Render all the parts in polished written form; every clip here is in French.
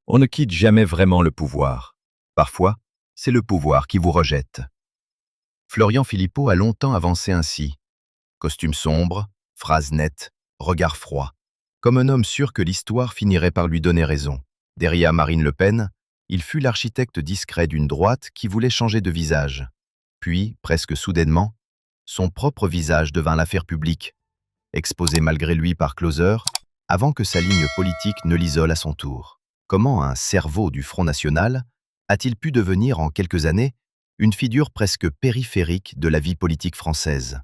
On ne quitte jamais vraiment le pouvoir. Parfois, c'est le pouvoir qui vous rejette. Florian Philippot a longtemps avancé ainsi. Costume sombre, phrases nettes, regard froid. Comme un homme sûr que l'histoire finirait par lui donner raison. Derrière Marine Le Pen, il fut l'architecte discret d'une droite qui voulait changer de visage. Puis, presque soudainement, son propre visage devint l'affaire publique, exposé malgré lui par Closer, avant que sa ligne politique ne l'isole à son tour. Comment un cerveau du Front National a-t-il pu devenir en quelques années une figure presque périphérique de la vie politique française?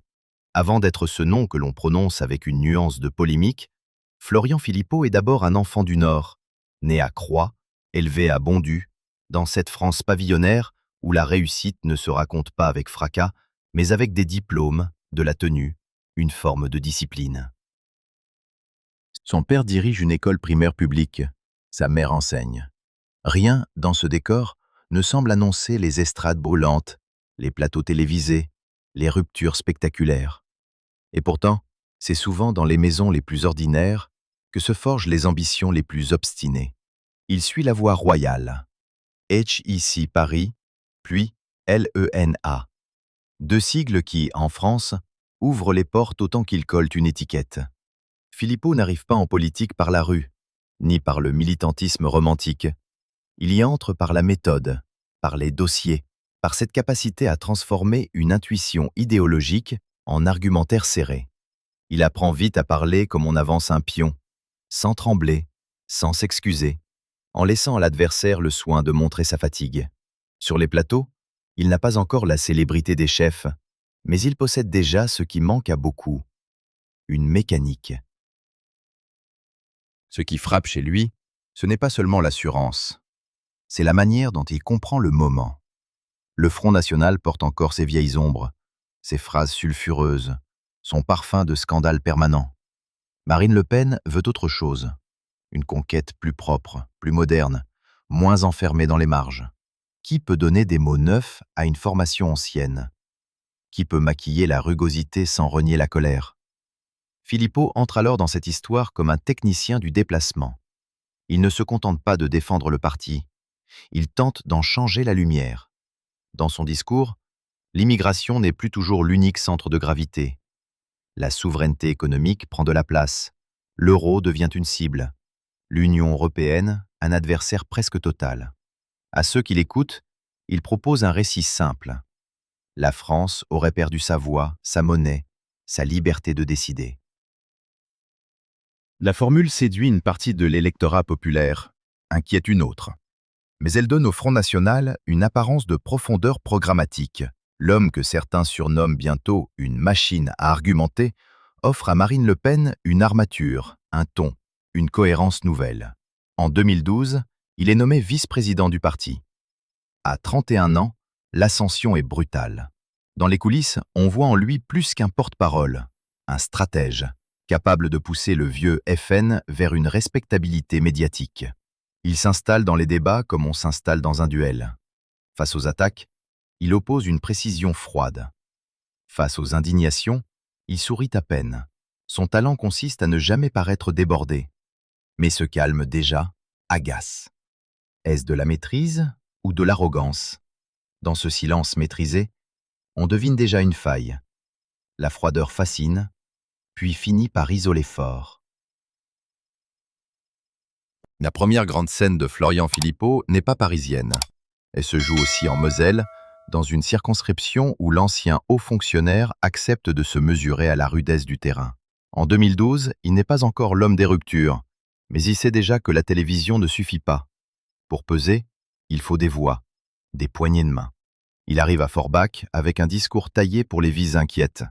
Avant d'être ce nom que l'on prononce avec une nuance de polémique, Florian Philippot est d'abord un enfant du Nord, né à Croix, élevé à Bondy, dans cette France pavillonnaire où la réussite ne se raconte pas avec fracas, mais avec des diplômes, de la tenue, une forme de discipline. Son père dirige une école primaire publique, sa mère enseigne. Rien, dans ce décor, ne semble annoncer les estrades brûlantes, les plateaux télévisés, les ruptures spectaculaires. Et pourtant, c'est souvent dans les maisons les plus ordinaires que se forgent les ambitions les plus obstinées. Il suit la voie royale. HEC Paris, puis LENA. Deux sigles qui, en France, ouvrent les portes autant qu'ils collent une étiquette. Philippot n'arrive pas en politique par la rue, ni par le militantisme romantique. Il y entre par la méthode, par les dossiers, par cette capacité à transformer une intuition idéologique en argumentaire serré. Il apprend vite à parler comme on avance un pion, sans trembler, sans s'excuser, en laissant à l'adversaire le soin de montrer sa fatigue. Sur les plateaux, il n'a pas encore la célébrité des chefs, mais il possède déjà ce qui manque à beaucoup, une mécanique. Ce qui frappe chez lui, ce n'est pas seulement l'assurance, c'est la manière dont il comprend le moment. Le Front National porte encore ses vieilles ombres, ses phrases sulfureuses, son parfum de scandale permanent. Marine Le Pen veut autre chose, une conquête plus propre, plus moderne, moins enfermée dans les marges. Qui peut donner des mots neufs à une formation ancienne? Qui peut maquiller la rugosité sans renier la colère? Philippot entre alors dans cette histoire comme un technicien du déplacement. Il ne se contente pas de défendre le parti, il tente d'en changer la lumière. Dans son discours, l'immigration n'est plus toujours l'unique centre de gravité. La souveraineté économique prend de la place, l'euro devient une cible, l'Union européenne un adversaire presque total. À ceux qui l'écoutent, il propose un récit simple. La France aurait perdu sa voix, sa monnaie, sa liberté de décider. La formule séduit une partie de l'électorat populaire, inquiète une autre. Mais elle donne au Front National une apparence de profondeur programmatique. L'homme que certains surnomment bientôt une machine à argumenter offre à Marine Le Pen une armature, un ton, une cohérence nouvelle. En 2012, il est nommé vice-président du parti. À 31 ans, l'ascension est brutale. Dans les coulisses, on voit en lui plus qu'un porte-parole, un stratège, capable de pousser le vieux FN vers une respectabilité médiatique. Il s'installe dans les débats comme on s'installe dans un duel. Face aux attaques, il oppose une précision froide. Face aux indignations, il sourit à peine. Son talent consiste à ne jamais paraître débordé. Mais ce calme déjà agace. Est-ce de la maîtrise ou de l'arrogance? Dans ce silence maîtrisé, on devine déjà une faille. La froideur fascine, puis finit par isoler fort. La première grande scène de Florian Philippot n'est pas parisienne. Elle se joue aussi en Moselle, dans une circonscription où l'ancien haut fonctionnaire accepte de se mesurer à la rudesse du terrain. En 2012, il n'est pas encore l'homme des ruptures, mais il sait déjà que la télévision ne suffit pas. Pour peser, il faut des voix, des poignées de main. Il arrive à Forbach avec un discours taillé pour les vies inquiètes,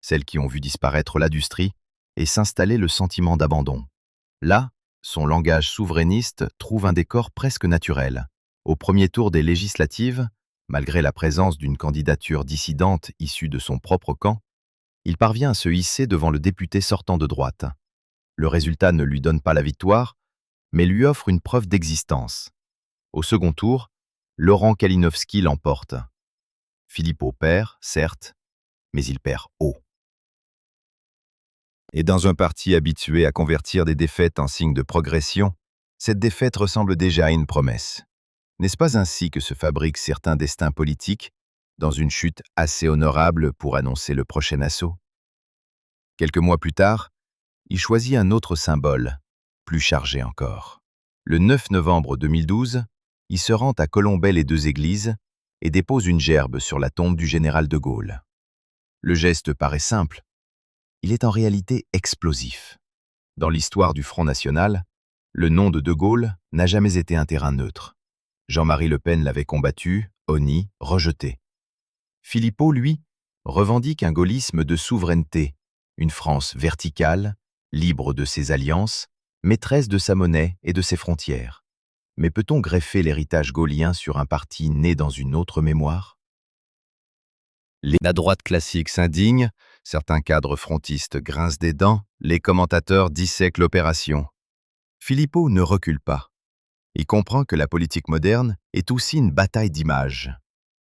celles qui ont vu disparaître l'industrie et s'installer le sentiment d'abandon. Là, son langage souverainiste trouve un décor presque naturel. Au premier tour des législatives, malgré la présence d'une candidature dissidente issue de son propre camp, il parvient à se hisser devant le député sortant de droite. Le résultat ne lui donne pas la victoire, mais lui offre une preuve d'existence. Au second tour, Laurent Kalinowski l'emporte. Philippot perd, certes, mais il perd haut. Et dans un parti habitué à convertir des défaites en signes de progression, Cette défaite ressemble déjà à une promesse. N'est-ce pas ainsi que se fabriquent certains destins politiques, dans une chute assez honorable pour annoncer le prochain assaut? Quelques mois plus tard, il choisit un autre symbole, plus chargé encore. Le 9 novembre 2012, il se rend à Colombey-les-Deux-Églises et dépose une gerbe sur la tombe du général de Gaulle. Le geste paraît simple, il est en réalité explosif. Dans l'histoire du Front National, le nom de Gaulle n'a jamais été un terrain neutre. Jean-Marie Le Pen l'avait combattu, honni, rejeté. Philippot, lui, revendique un gaullisme de souveraineté, une France verticale, libre de ses alliances, maîtresse de sa monnaie et de ses frontières. Mais peut-on greffer l'héritage gaullien sur un parti né dans une autre mémoire? La droite classique s'indigne, certains cadres frontistes grincent des dents, les commentateurs dissèquent l'opération. Philippot ne recule pas. Il comprend que la politique moderne est aussi une bataille d'images.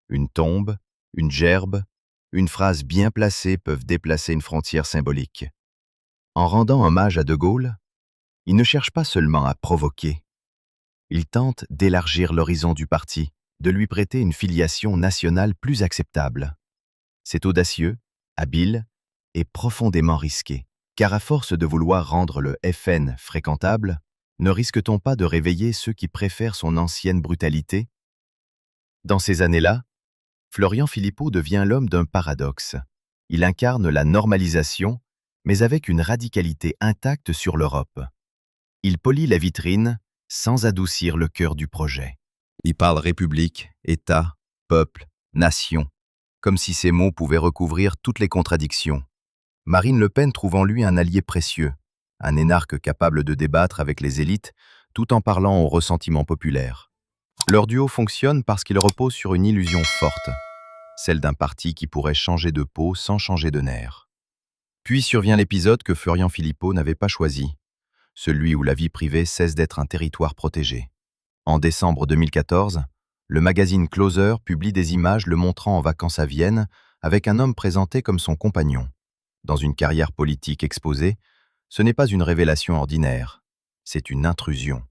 Une tombe, une gerbe, une phrase bien placée peuvent déplacer une frontière symbolique. En rendant hommage à De Gaulle, il ne cherche pas seulement à provoquer. Il tente d'élargir l'horizon du parti, de lui prêter une filiation nationale plus acceptable. C'est audacieux, habile et profondément risqué, car à force de vouloir rendre le FN fréquentable, ne risque-t-on pas de réveiller ceux qui préfèrent son ancienne brutalité? Dans ces années-là, Florian Philippot devient l'homme d'un paradoxe. Il incarne la normalisation, mais avec une radicalité intacte sur l'Europe. Il polit la vitrine sans adoucir le cœur du projet. Il parle République, État, peuple, nation, comme si ces mots pouvaient recouvrir toutes les contradictions. Marine Le Pen trouve en lui un allié précieux, un énarque capable de débattre avec les élites tout en parlant au ressentiment populaire. Leur duo fonctionne parce qu'il repose sur une illusion forte, celle d'un parti qui pourrait changer de peau sans changer de nerfs. Puis survient l'épisode que Florian Philippot n'avait pas choisi, celui où la vie privée cesse d'être un territoire protégé. En décembre 2014, le magazine Closer publie des images le montrant en vacances à Vienne avec un homme présenté comme son compagnon. Dans une carrière politique exposée, ce n'est pas une révélation ordinaire, c'est une intrusion.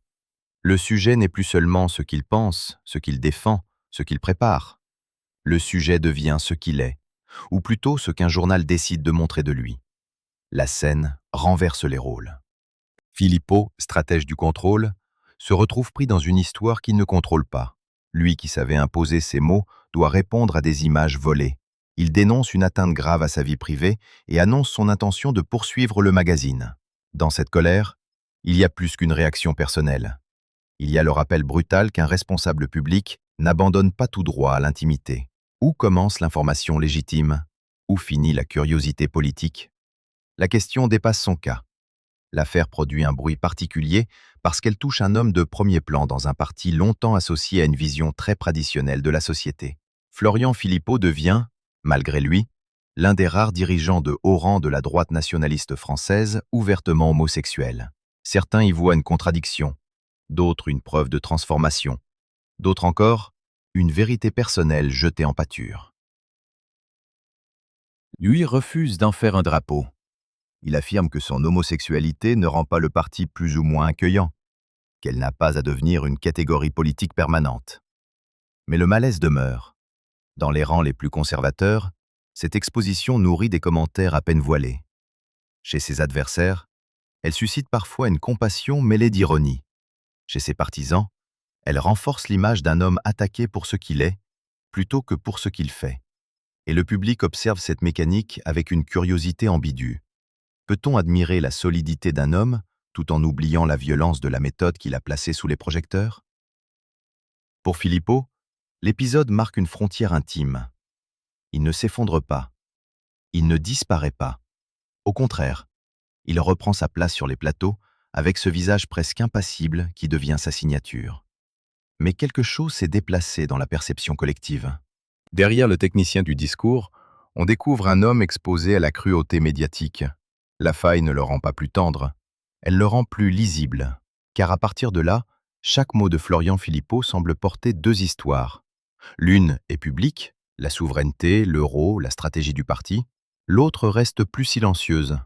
Le sujet n'est plus seulement ce qu'il pense, ce qu'il défend, ce qu'il prépare. Le sujet devient ce qu'il est, ou plutôt ce qu'un journal décide de montrer de lui. La scène renverse les rôles. Philippot, stratège du contrôle, se retrouve pris dans une histoire qu'il ne contrôle pas. Lui qui savait imposer ses mots doit répondre à des images volées. Il dénonce une atteinte grave à sa vie privée et annonce son intention de poursuivre le magazine. Dans cette colère, il y a plus qu'une réaction personnelle. Il y a le rappel brutal qu'un responsable public n'abandonne pas tout droit à l'intimité. Où commence l'information légitime? Où finit la curiosité politique? La question dépasse son cas. L'affaire produit un bruit particulier parce qu'elle touche un homme de premier plan dans un parti longtemps associé à une vision très traditionnelle de la société. Florian Philippot devient, malgré lui, l'un des rares dirigeants de haut rang de la droite nationaliste française ouvertement homosexuelle. Certains y voient une contradiction, d'autres une preuve de transformation, d'autres encore une vérité personnelle jetée en pâture. Lui refuse d'en faire un drapeau. Il affirme que son homosexualité ne rend pas le parti plus ou moins accueillant, qu'elle n'a pas à devenir une catégorie politique permanente. Mais le malaise demeure. Dans les rangs les plus conservateurs, cette exposition nourrit des commentaires à peine voilés. Chez ses adversaires, elle suscite parfois une compassion mêlée d'ironie. Chez ses partisans, elle renforce l'image d'un homme attaqué pour ce qu'il est, plutôt que pour ce qu'il fait. Et le public observe cette mécanique avec une curiosité ambiguë. Peut-on admirer la solidité d'un homme tout en oubliant la violence de la méthode qu'il a placée sous les projecteurs? Pour Philippot, l'épisode marque une frontière intime. Il ne s'effondre pas. Il ne disparaît pas. Au contraire, il reprend sa place sur les plateaux avec ce visage presque impassible qui devient sa signature. Mais quelque chose s'est déplacé dans la perception collective. Derrière le technicien du discours, on découvre un homme exposé à la cruauté médiatique. La faille ne le rend pas plus tendre, elle le rend plus lisible, car à partir de là, chaque mot de Florian Philippot semble porter deux histoires. L'une est publique, la souveraineté, l'euro, la stratégie du parti. L'autre reste plus silencieuse,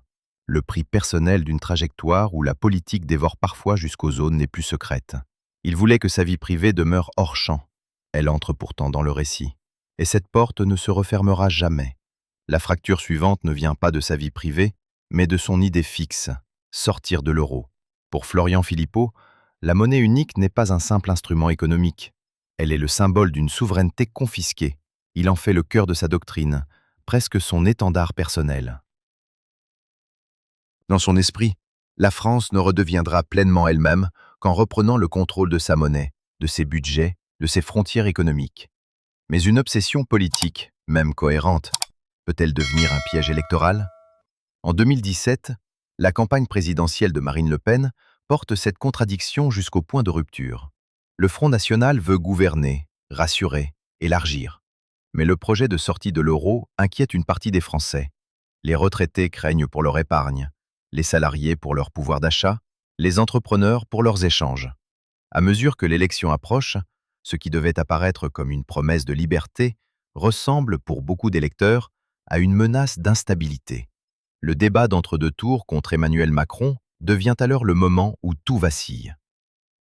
le prix personnel d'une trajectoire où la politique dévore parfois jusqu'aux zones les plus secrètes. Il voulait que sa vie privée demeure hors champ. Elle entre pourtant dans le récit. Et cette porte ne se refermera jamais. La fracture suivante ne vient pas de sa vie privée, mais de son idée fixe, sortir de l'euro. Pour Florian Philippot, la monnaie unique n'est pas un simple instrument économique. Elle est le symbole d'une souveraineté confisquée. Il en fait le cœur de sa doctrine, presque son étendard personnel. Dans son esprit, la France ne redeviendra pleinement elle-même qu'en reprenant le contrôle de sa monnaie, de ses budgets, de ses frontières économiques. Mais une obsession politique, même cohérente, peut-elle devenir un piège électoral? En 2017, la campagne présidentielle de Marine Le Pen porte cette contradiction jusqu'au point de rupture. Le Front national veut gouverner, rassurer, élargir. Mais le projet de sortie de l'euro inquiète une partie des Français. Les retraités craignent pour leur épargne, les salariés pour leur pouvoir d'achat, les entrepreneurs pour leurs échanges. À mesure que l'élection approche, ce qui devait apparaître comme une promesse de liberté ressemble, pour beaucoup d'électeurs, à une menace d'instabilité. Le débat d'entre-deux tours contre Emmanuel Macron devient alors le moment où tout vacille.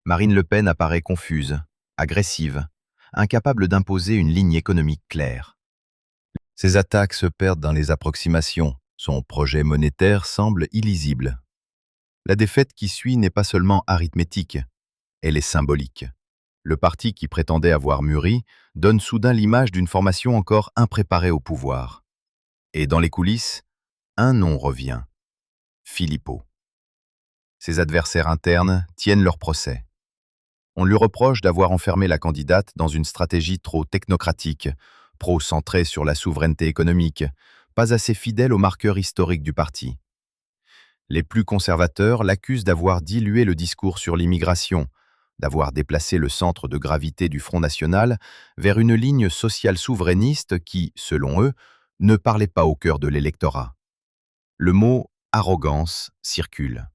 Marine Le Pen apparaît confuse, agressive, incapable d'imposer une ligne économique claire. Ses attaques se perdent dans les approximations, son projet monétaire semble illisible. La défaite qui suit n'est pas seulement arithmétique, elle est symbolique. Le parti qui prétendait avoir mûri donne soudain l'image d'une formation encore impréparée au pouvoir. Et dans les coulisses, un nom revient, Philippot. Ses adversaires internes tiennent leur procès. On lui reproche d'avoir enfermé la candidate dans une stratégie trop technocratique, pro-centrée sur la souveraineté économique, pas assez fidèle aux marqueurs historiques du parti. Les plus conservateurs l'accusent d'avoir dilué le discours sur l'immigration, d'avoir déplacé le centre de gravité du Front national vers une ligne sociale souverainiste qui, selon eux, ne parlait pas au cœur de l'électorat. Le mot « arrogance » circule.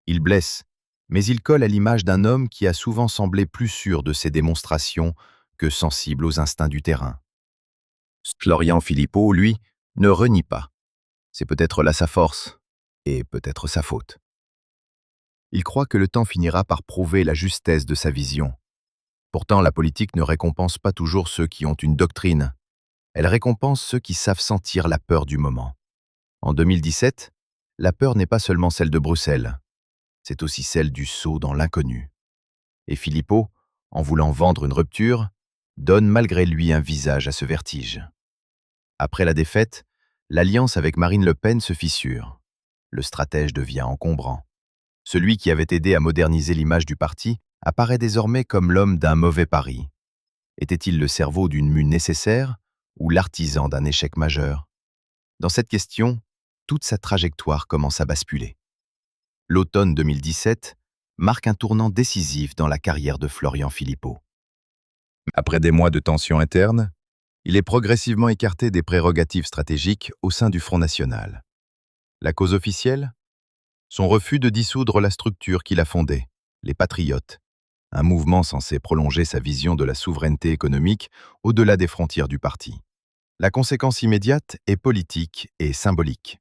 Il blesse, mais il colle à l'image d'un homme qui a souvent semblé plus sûr de ses démonstrations que sensible aux instincts du terrain. Florian Philippot, lui, ne renie pas. C'est peut-être là sa force, et peut-être sa faute. Il croit que le temps finira par prouver la justesse de sa vision. Pourtant, la politique ne récompense pas toujours ceux qui ont une doctrine. Elle récompense ceux qui savent sentir la peur du moment. En 2017, la peur n'est pas seulement celle de Bruxelles, c'est aussi celle du saut dans l'inconnu. Et Philippot, en voulant vendre une rupture, donne malgré lui un visage à ce vertige. Après la défaite, l'alliance avec Marine Le Pen se fissure. Le stratège devient encombrant. Celui qui avait aidé à moderniser l'image du parti apparaît désormais comme l'homme d'un mauvais pari. Était-il le cerveau d'une mue nécessaire ou l'artisan d'un échec majeur? Dans cette question, toute sa trajectoire commence à basculer. L'automne 2017 marque un tournant décisif dans la carrière de Florian Philippot. Après des mois de tensions internes, il est progressivement écarté des prérogatives stratégiques au sein du Front national. La cause officielle? Son refus de dissoudre la structure qu'il a fondée, les Patriotes, un mouvement censé prolonger sa vision de la souveraineté économique au-delà des frontières du parti. La conséquence immédiate est politique et symbolique.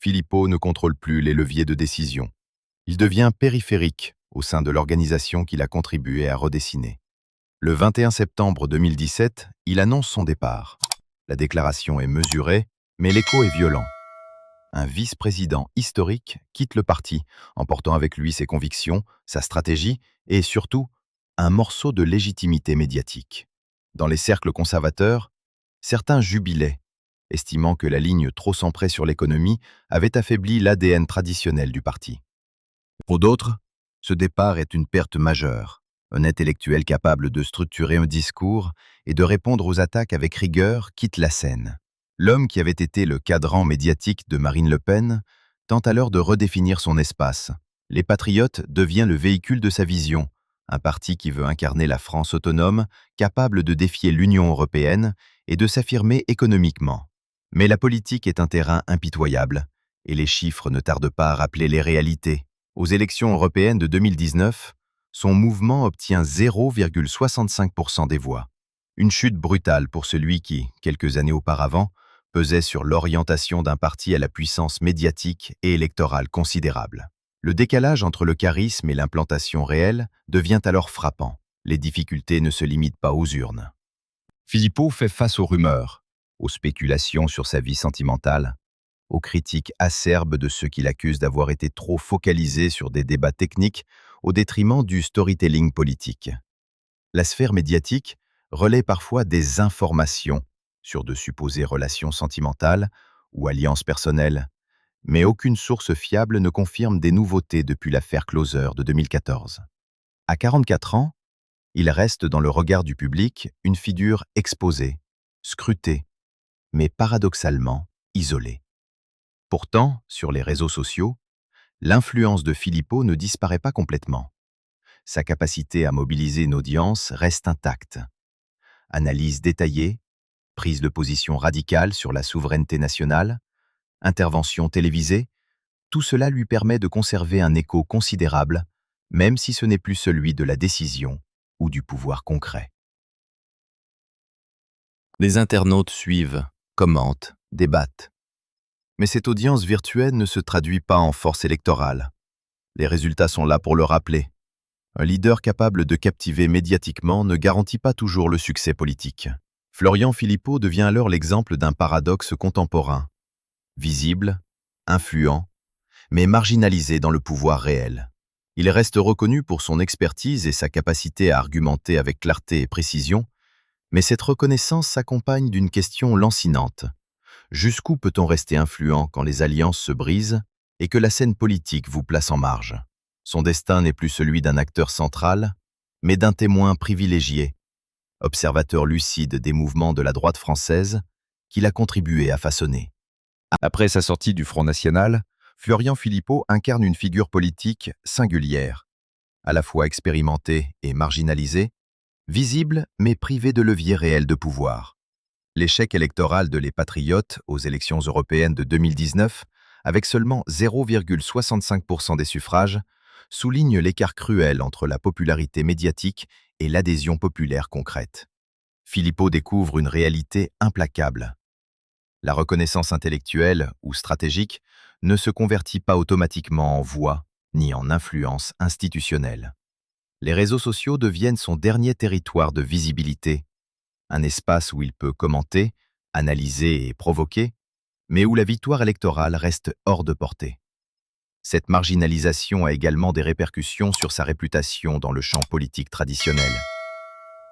Philippot ne contrôle plus les leviers de décision. Il devient périphérique au sein de l'organisation qu'il a contribué à redessiner. Le 21 septembre 2017, il annonce son départ. La déclaration est mesurée, mais l'écho est violent. Un vice-président historique quitte le parti, emportant avec lui ses convictions, sa stratégie et surtout un morceau de légitimité médiatique. Dans les cercles conservateurs, certains jubilaient, estimant que la ligne trop centrée sur l'économie avait affaibli l'ADN traditionnel du parti. Pour d'autres, ce départ est une perte majeure. Un intellectuel capable de structurer un discours et de répondre aux attaques avec rigueur quitte la scène. L'homme qui avait été le cadran médiatique de Marine Le Pen tente alors de redéfinir son espace. Les Patriotes devient le véhicule de sa vision, un parti qui veut incarner la France autonome, capable de défier l'Union européenne et de s'affirmer économiquement. Mais la politique est un terrain impitoyable, et les chiffres ne tardent pas à rappeler les réalités. Aux élections européennes de 2019, son mouvement obtient 0,65% des voix. Une chute brutale pour celui qui, quelques années auparavant, pesait sur l'orientation d'un parti à la puissance médiatique et électorale considérable. Le décalage entre le charisme et l'implantation réelle devient alors frappant. Les difficultés ne se limitent pas aux urnes. Philippot fait face aux rumeurs, aux spéculations sur sa vie sentimentale, aux critiques acerbes de ceux qui l'accusent d'avoir été trop focalisé sur des débats techniques au détriment du storytelling politique. La sphère médiatique relaie parfois des informations sur de supposées relations sentimentales ou alliances personnelles, mais aucune source fiable ne confirme des nouveautés depuis l'affaire Closer de 2014. À 44 ans, il reste dans le regard du public une figure exposée, scrutée, mais paradoxalement isolée. Pourtant, sur les réseaux sociaux, l'influence de Philippot ne disparaît pas complètement. Sa capacité à mobiliser une audience reste intacte. Analyse détaillée, prise de position radicale sur la souveraineté nationale, intervention télévisée, tout cela lui permet de conserver un écho considérable, même si ce n'est plus celui de la décision ou du pouvoir concret. Les internautes suivent, commentent, débattent. Mais cette audience virtuelle ne se traduit pas en force électorale. Les résultats sont là pour le rappeler. Un leader capable de captiver médiatiquement ne garantit pas toujours le succès politique. Florian Philippot devient alors l'exemple d'un paradoxe contemporain. Visible, influent, mais marginalisé dans le pouvoir réel. Il reste reconnu pour son expertise et sa capacité à argumenter avec clarté et précision, mais cette reconnaissance s'accompagne d'une question lancinante. Jusqu'où peut-on rester influent quand les alliances se brisent et que la scène politique vous place en marge? Son destin n'est plus celui d'un acteur central, mais d'un témoin privilégié, observateur lucide des mouvements de la droite française qu'il a contribué à façonner. Après sa sortie du Front National, Florian Philippot incarne une figure politique singulière, à la fois expérimentée et marginalisée, visible mais privée de levier réel de pouvoir. L'échec électoral de Les Patriotes aux élections européennes de 2019, avec seulement 0,65% des suffrages, souligne l'écart cruel entre la popularité médiatique et l'adhésion populaire concrète. Philippot découvre une réalité implacable. La reconnaissance intellectuelle ou stratégique ne se convertit pas automatiquement en voix ni en influence institutionnelle. Les réseaux sociaux deviennent son dernier territoire de visibilité, un espace où il peut commenter, analyser et provoquer, mais où la victoire électorale reste hors de portée. Cette marginalisation a également des répercussions sur sa réputation dans le champ politique traditionnel.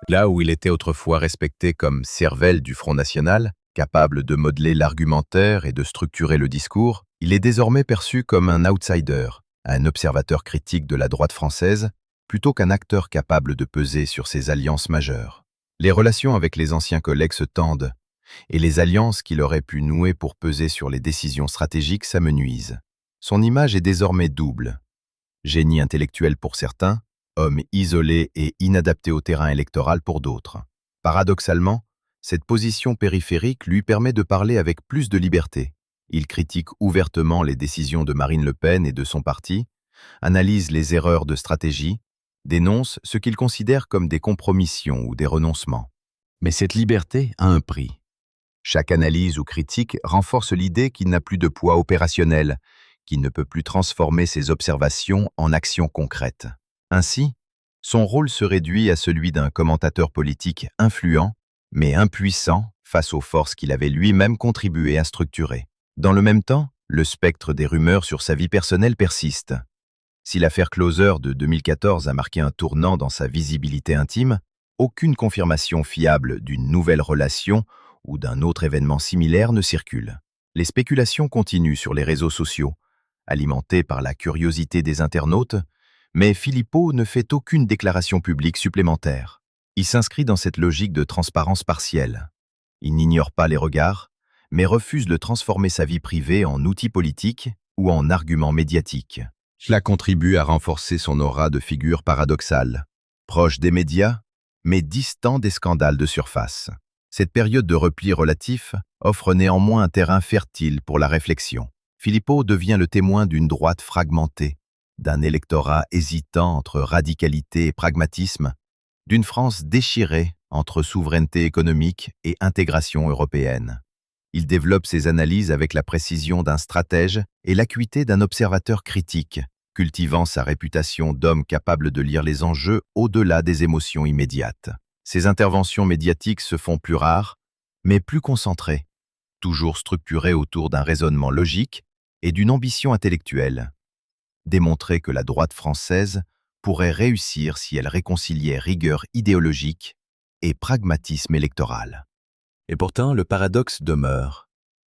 Là où il était autrefois respecté comme cervelle du Front National, capable de modeler l'argumentaire et de structurer le discours, il est désormais perçu comme un outsider, un observateur critique de la droite française, plutôt qu'un acteur capable de peser sur ses alliances majeures. Les relations avec les anciens collègues se tendent, et les alliances qu'il aurait pu nouer pour peser sur les décisions stratégiques s'amenuisent. Son image est désormais double. Génie intellectuel pour certains, homme isolé et inadapté au terrain électoral pour d'autres. Paradoxalement, cette position périphérique lui permet de parler avec plus de liberté. Il critique ouvertement les décisions de Marine Le Pen et de son parti, analyse les erreurs de stratégie, dénonce ce qu'il considère comme des compromissions ou des renoncements. Mais cette liberté a un prix. Chaque analyse ou critique renforce l'idée qu'il n'a plus de poids opérationnel, qu'il ne peut plus transformer ses observations en actions concrètes. Ainsi, son rôle se réduit à celui d'un commentateur politique influent, mais impuissant face aux forces qu'il avait lui-même contribué à structurer. Dans le même temps, le spectre des rumeurs sur sa vie personnelle persiste. Si l'affaire Closer de 2014 a marqué un tournant dans sa visibilité intime, aucune confirmation fiable d'une nouvelle relation ou d'un autre événement similaire ne circule. Les spéculations continuent sur les réseaux sociaux, alimentées par la curiosité des internautes, mais Philippot ne fait aucune déclaration publique supplémentaire. Il s'inscrit dans cette logique de transparence partielle. Il n'ignore pas les regards, mais refuse de transformer sa vie privée en outil politique ou en argument médiatique. Cela contribue à renforcer son aura de figure paradoxale, proche des médias, mais distant des scandales de surface. Cette période de repli relatif offre néanmoins un terrain fertile pour la réflexion. Philippot devient le témoin d'une droite fragmentée, d'un électorat hésitant entre radicalité et pragmatisme, d'une France déchirée entre souveraineté économique et intégration européenne. Il développe ses analyses avec la précision d'un stratège et l'acuité d'un observateur critique, cultivant sa réputation d'homme capable de lire les enjeux au-delà des émotions immédiates. Ses interventions médiatiques se font plus rares, mais plus concentrées, toujours structurées autour d'un raisonnement logique et d'une ambition intellectuelle. Démontrer que la droite française pourrait réussir si elle réconciliait rigueur idéologique et pragmatisme électoral. Et pourtant, le paradoxe demeure.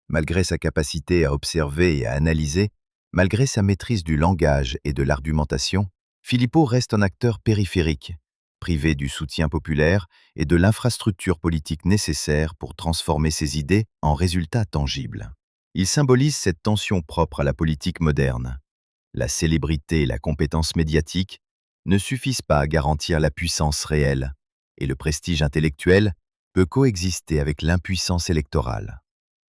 Malgré sa capacité à observer et à analyser, malgré sa maîtrise du langage et de l'argumentation, Philippot reste un acteur périphérique, privé du soutien populaire et de l'infrastructure politique nécessaire pour transformer ses idées en résultats tangibles. Il symbolise cette tension propre à la politique moderne. La célébrité et la compétence médiatique ne suffisent pas à garantir la puissance réelle, et le prestige intellectuel peut coexister avec l'impuissance électorale.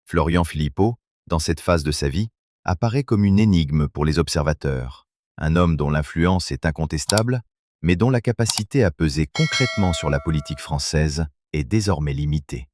Florian Philippot, dans cette phase de sa vie, apparaît comme une énigme pour les observateurs, un homme dont l'influence est incontestable, mais dont la capacité à peser concrètement sur la politique française est désormais limitée.